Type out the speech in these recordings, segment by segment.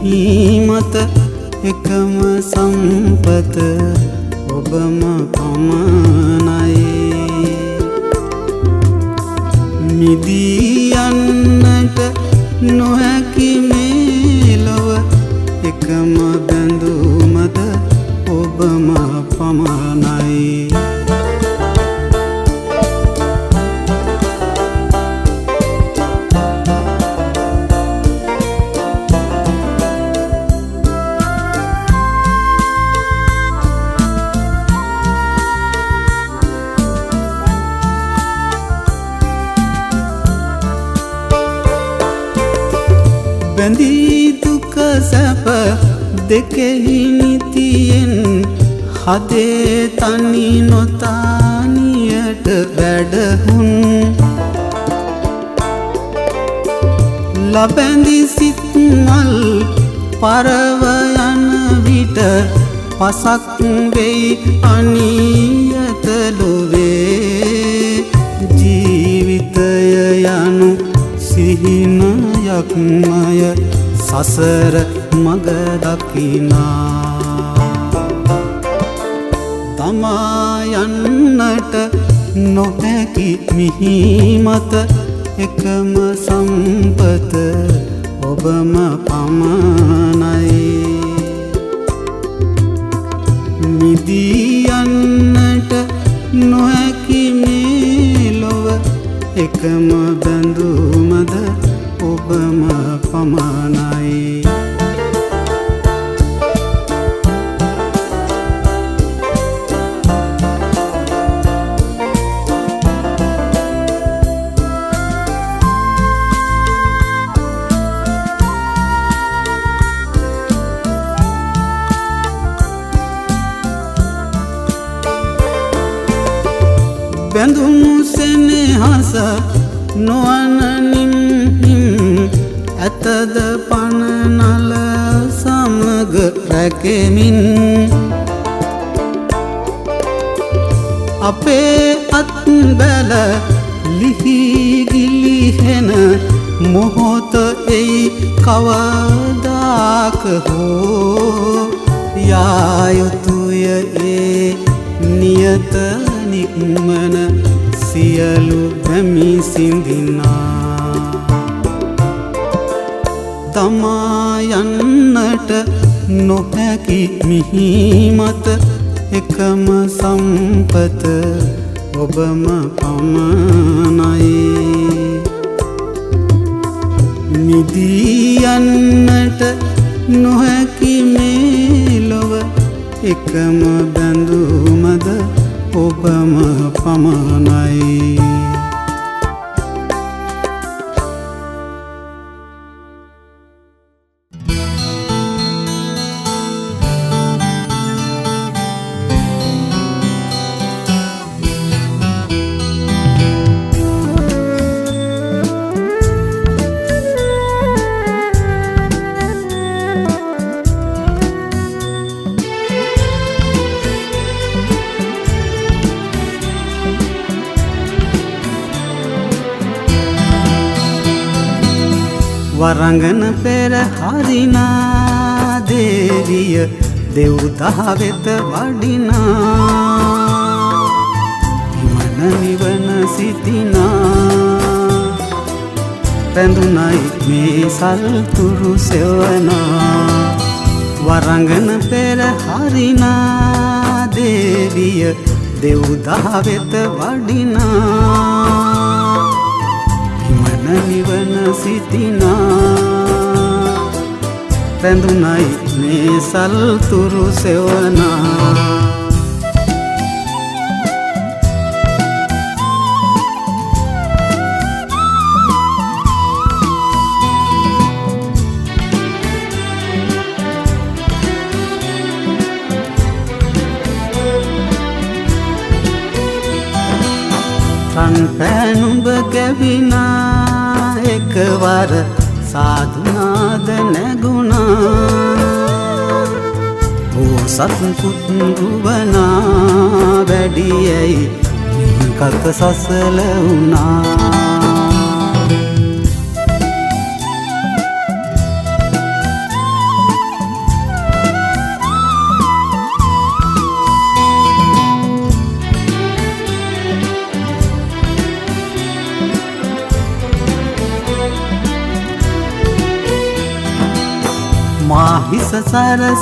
මිහිමත එකම සම්පත ඔබම පමණයි. මිදී යන්නට නොහැකි මේ ලොව එකම බැඳුමද ඔබම පමණයි. බැඳී දුක සැප දෙකෙහි නිතියෙන් හදේ තනි නොතානියට වැඩහුන් ලබැඳි සිත් මල් පරව යන විට පසක් වෙයි අනියත ලොවේ. ජීවිතය යනු සිහිනයක්මය සසර මග දකිනා. තමා යන්නට නොහැකි මිහිමත එකම සම්පත ඔබම පමණයි. මිදී යන්නට නොහැකි මේ ලොව එකම බැඳුමද ඔබම පමණයි. බැඳුණු සෙනෙහස නොවනනින් ඇතද පනනල සමග රැකෙමින් අපේ අත් බැල ලිහි ගිලිහෙන මොහොත එයි කවදාක හෝ. යා යුතුය ඒ නියත නික්මන සියලු පැමි සිඳිනා. තමා යන්නට නොහැකි මිහිමත එකම සම්පත ඔබම පමණයි. මිදී යන්නට නොහැකි මේ ලොව එකම බැඳුමද ඔබම පමණයි. වරංගන පෙර හරිනා දේවිය දෙව්දා වෙත වඩිනා. මන නිවන සිටිනා පැඳුනයි මේ සල්තුරු සෙවනා. වරංගන පෙර හරිනා දේවිය දෙව්දා වෙත වඩිනා. නිවන සිටිනා පැඳුනයි මේ සල්තුරු සෙවනා. රන් පැනුඹ ගැවිනා එකවර සාධුනාද නැගුණා. බෝසත් පුත්රුවනා වැඩියයි කත සසල වුණා. අහස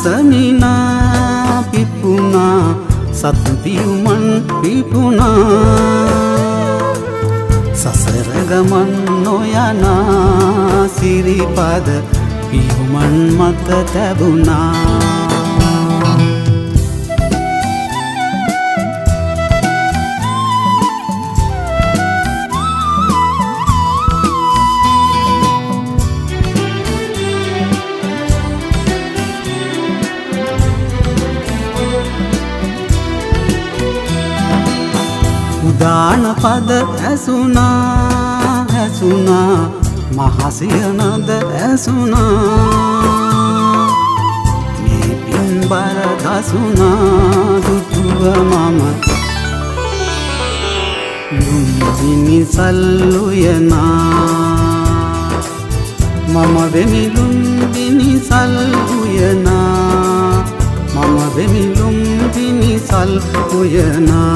සරසමිනා පිපුණා සත් පියුමන් පිපුණා සසර ගමන් නොයනා සිරිපද පියුමන් මත තැබුණා උදාන පද ඇසුනා ඇසුනා මහසියනද ඇසුනා මේ පින්බර දසුනා දුටුව මම ලුම්බිනි සල්ලුයනා මම වෙමි ලුම්බිනි සල්ලුයනා මම වෙමි ලුම්බිනි සල්ලුයනා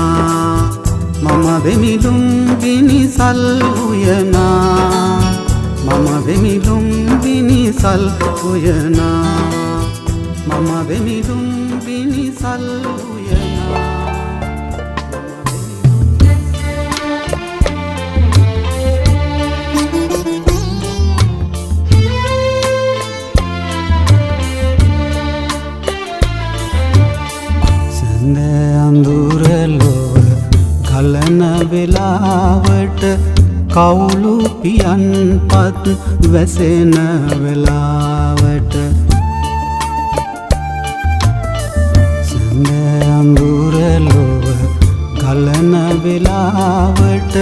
මම වෙමි ලුම්බිනි සල්ලුයනා මම වෙමි ලුම්බිනි සල්ලුයනා මම වෙමි ලුම්බිනි සල්ලුයනා සඳ අඳුර ලොව ගලන වෙලාවට කවුළු පියන් පත් වැසෙන වෙලාවට සඳ අඳුර ලොව ගලන වෙලාවට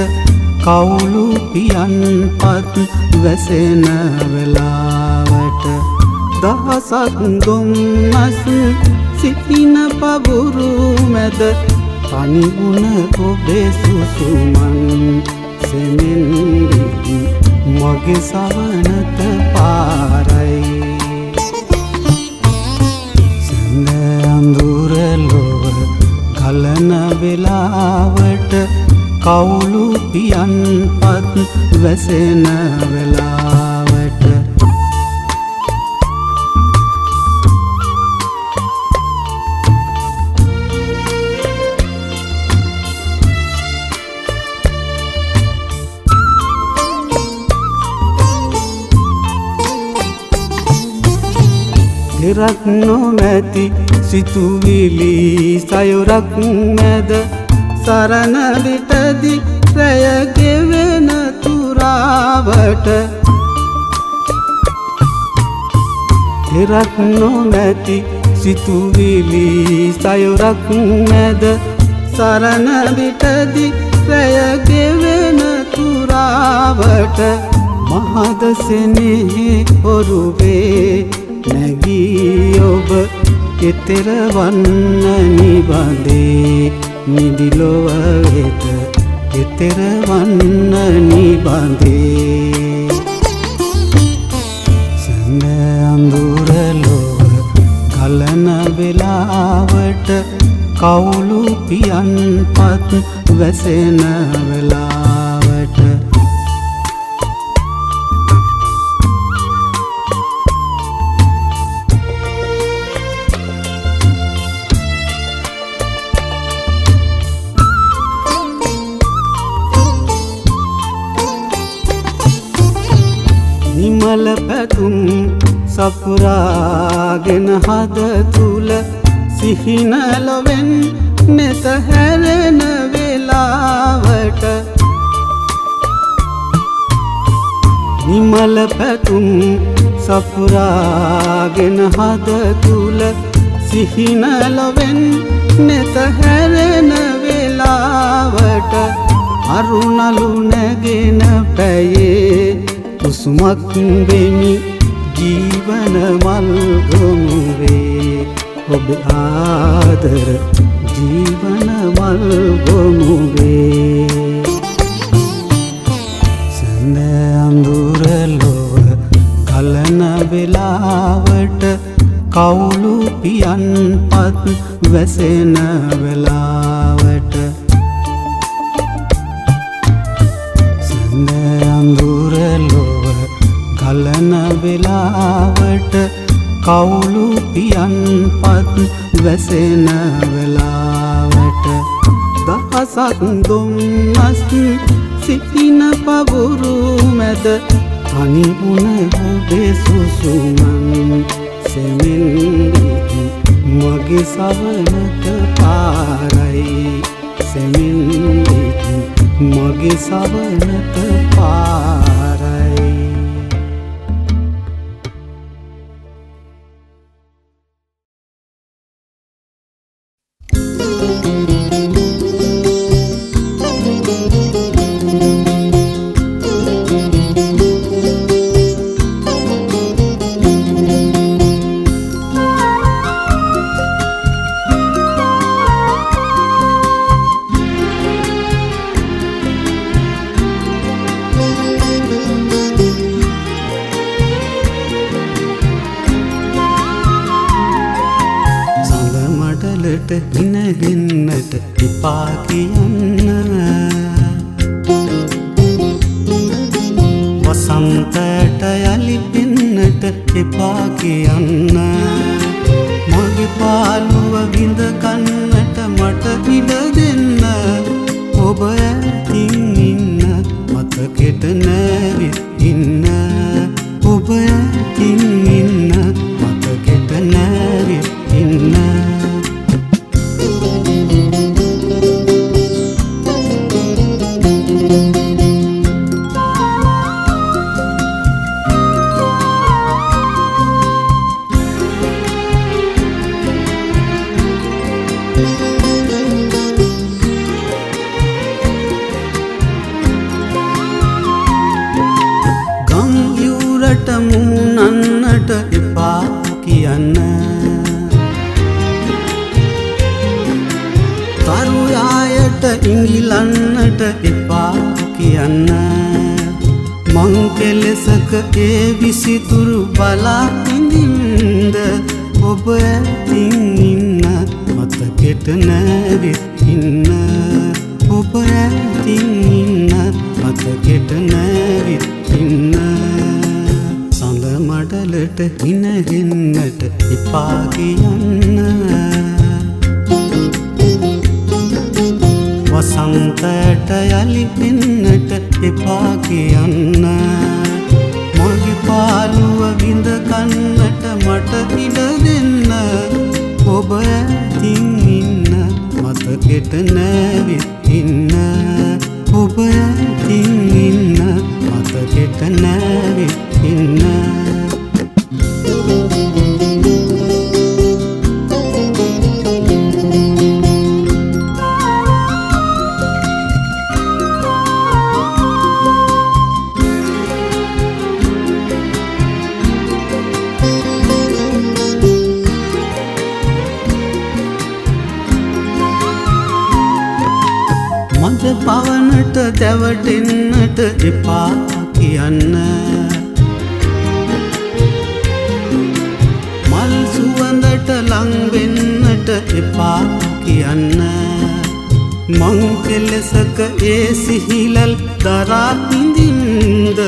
කවුළු පියන් පත් වැසෙන වෙලාවට දහසක් දුම්නස් සිටින පබුරු මැද පනිවුණ ඔබේ සුසුමන් සෙමෙන්විති මගේ සවනත පාරයි සඳ අඳුර ලොව ගලන වෙලාවට කවුළු පියන් පත් වැසෙන වෙලාවට හිරක් නොමැති සිතුවිලි සයුරක් මැද සරණ විටදි රැය ගෙවෙන තුරාවට හිරක් නොමැති සිතුවිලි සයුරක් මැද සරණ විටදි රැය ගෙවෙන තුරාවට මහද සෙනෙහි ඔරුවේ නැගී ඔබ කෙතෙර වන්න නිබඳේ නිදිලොව වෙත කෙතෙර වන්න නිබඳේ සඳ අඳුර ලොව ගලන වෙලාවට කවුළු පියන් පත් වැසෙන වෙලාවට නිමල පැතුම් සපුරාගෙන හද තුල සිහින ලොවෙන් නෙත හැරෙන වෙලාවට නිමල පැතුම් සපුරාගෙන හද තුල සිහින ලොවෙන් නෙත හැරෙන වෙලාවට අරුණලු නැගෙන පැයේ කුසුමක් වෙමි ජීවන මල් ගොමුවේ ඔබ ආදර ජීවන මල් ගොමුවේ සඳ අඳුර ලොව ගලන වෙලාවට කවුළු පියන් පත් වැසෙන වෙලාවට සඳ අඳුර ලොව ගලන වෙලාවට කවුළු පියන්පත් වැසෙන වෙලාවට දහසක් දුම්නස් සිටින පවුරු මැද තනි වුණ ඔබේ සුසුමන් සෙමින් මගේ සවනට පාරයි සෙමින් මගේ සවනට පාරයි. හිනගෙන්නට එපා කියන්න වසන්තයට යලි එන්නට එපා කියන්න මගේ පාළුව විඳ කන්නට මට ඉඩ දෙන්න ඔබ ඇතින් ඉන්න මතකෙට නැවිත් ඉන්න ඔබ ඇතින් ඉන්න මතකෙට නැවිත් ඉන්න. මුමුණන්නට එපා කියන්න තරුයායට ඉඟිලන්නට එපා කියන්න මං කෙලෙසක ඒ විසිතුරු බලා ඉඳින්ද ඔබ ඇතින් ඉන්න මතකෙට නැවිත් ඉන්න ඔබ ඇතින් ඉන්න මතකෙට නැවිත් ඉන්න. සඳ මඩලට හිනගෙන්නට එපා කියන්න වසන්තයට යලි එන්නට එපා කියන්න මගේ පාළුව විඳ කන්නට මට ඉඩ දෙන්න ඔබ ඇතින් ඉන්න මතකෙට නැවිත් ඉන්න ඔබ ඇතින් ඉන්න මතකෙට නැවිත් ඉන්න. මද පවනට දැවටෙන්නට එපා කියන්න මල් සුවඳට ලං වෙන්නට එපා කියන්න මං කෙලෙසක ඒ සිහිලල් දරා ඉඳින්ද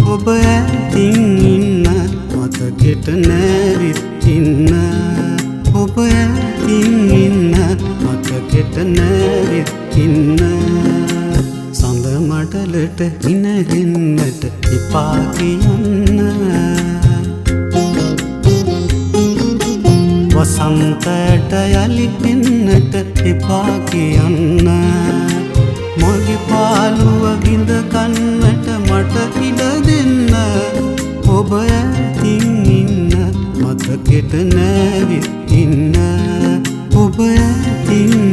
ඔබ ඇතින් ඉන්න මතකෙට නැවිත් ඉන්න ඔබ ඇතින් ඉන්න මතකෙට නැවිත් ඉන්න. සඳ මඩලට හිනගෙන්නට එපා කියන්න වසන්තයට යලි එන්නට එපා කියන්න මගේ පාළුව විඳ කන්නට මට ඉඩ දෙන්න ඔබ ඇතින් ඉන්න මතකෙට නැවිත් ඉන්න ඔබ ඇතින්